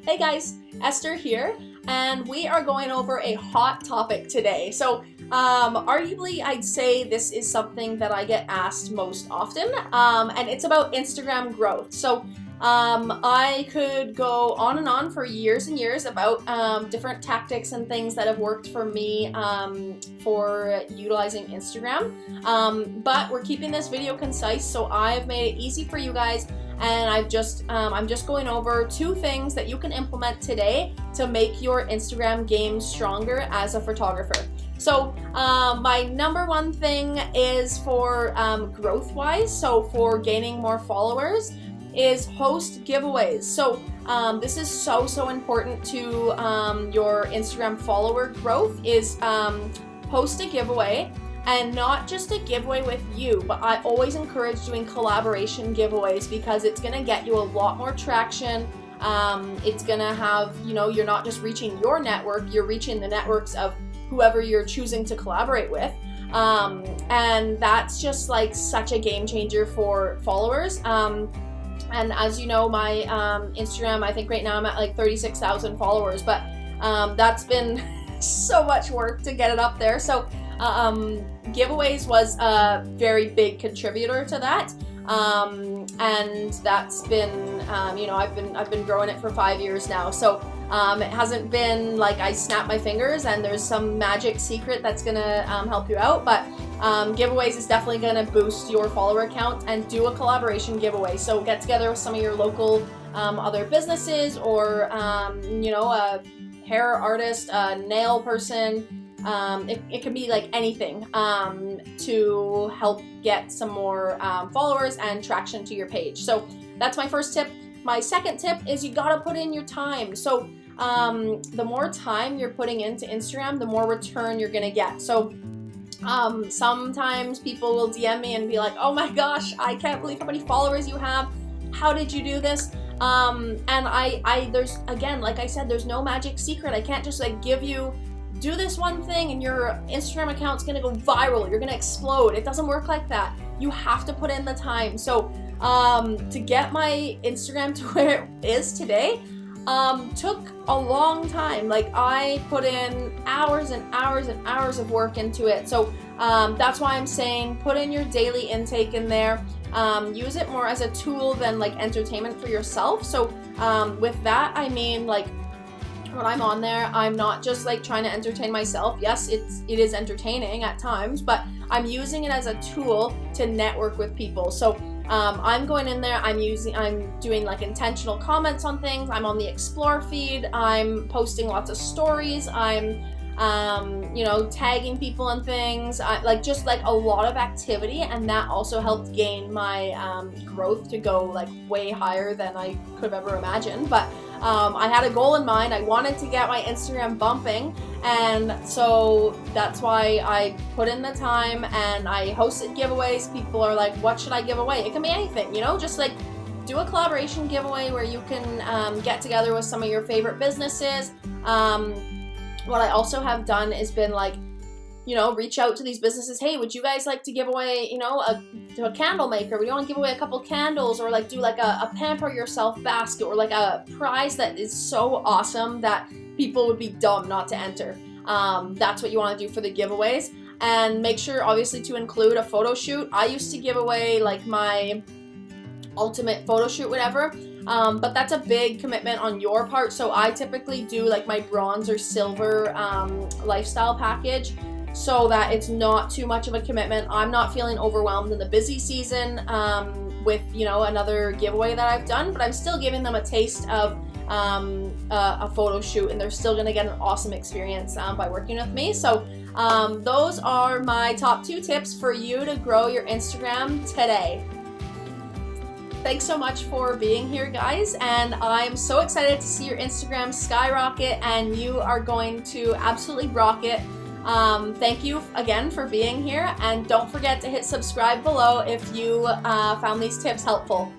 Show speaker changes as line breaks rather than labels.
Hey guys, Esther here, and we are going over a hot topic today. So, arguably, I'd say this is something that I get asked most often, and it's about Instagram growth. So, I could go on and on for years and years about different tactics and things that have worked for me for utilizing Instagram, but we're keeping this video concise, so I've made it easy for you guys. And I'm just going over 2 things that you can implement today to make your Instagram game stronger as a photographer. So my number 1 thing is for growth-wise, so for gaining more followers, is host giveaways. So this is so important to your Instagram follower growth, is host a giveaway. And not just a giveaway with you, but I always encourage doing collaboration giveaways because it's going to get you a lot more traction. It's going to have, you're not just reaching your network, you're reaching the networks of whoever you're choosing to collaborate with. And that's just like such a game changer for followers. And as you know, my Instagram, I think right now I'm at like 36,000 followers, but that's been so much work to get it up there. So giveaways was a very big contributor to that, and that's been I've been growing it for 5 years now, so it hasn't been like I snap my fingers and there's some magic secret that's gonna help you out, but giveaways is definitely gonna boost your follower count. And do a collaboration giveaway, so get together with some of your local other businesses, or a hair artist, a nail person. It can be like anything to help get some more followers and traction to your page. So that's my first tip. My second tip is you gotta put in your time. So the more time you're putting into Instagram, the more return you're gonna get. So sometimes people will DM me and be like, oh my gosh, I can't believe how many followers you have. How did you do this? And there's, again, like I said, there's no magic secret. I can't just like do this one thing and your Instagram account's gonna go viral, you're gonna explode. It doesn't work like that. You have to put in the time. So to get my Instagram to where it is today took a long time. Like I put in hours and hours and hours of work into it. So that's why I'm saying put in your daily intake in there. Use it more as a tool than like entertainment for yourself. So with that, I mean, like, when I'm on there, I'm not just like trying to entertain myself. Yes, it is entertaining at times, but I'm using it as a tool to network with people. So I'm going in there, I'm doing like intentional comments on things. I'm on the explore feed, I'm posting lots of stories, I'm tagging people and things, just a lot of activity, and that also helped gain my growth to go like way higher than I could have ever imagined. But I had a goal in mind. I wanted to get my Instagram bumping, and so that's why I put in the time and I hosted giveaways. People are like, what should I give away? It can be anything, just like do a collaboration giveaway where you can get together with some of your favorite businesses. What I also have done is been like, reach out to these businesses. Hey, would you guys like to give away, a candle maker? We want to give away a couple candles, or like do like a pamper yourself basket, or like a prize that is so awesome that people would be dumb not to enter. That's what you want to do for the giveaways. And make sure obviously to include a photo shoot. I used to give away like my ultimate photo shoot, whatever. But that's a big commitment on your part. So I typically do like my bronze or silver lifestyle package, so that it's not too much of a commitment. I'm not feeling overwhelmed in the busy season with another giveaway that I've done, but I'm still giving them a taste of a photo shoot, and they're still gonna get an awesome experience by working with me. So those are my top 2 tips for you to grow your Instagram today. Thanks so much for being here, guys, and I'm so excited to see your Instagram skyrocket, and you are going to absolutely rock it. Thank you again for being here, and don't forget to hit subscribe below if you found these tips helpful.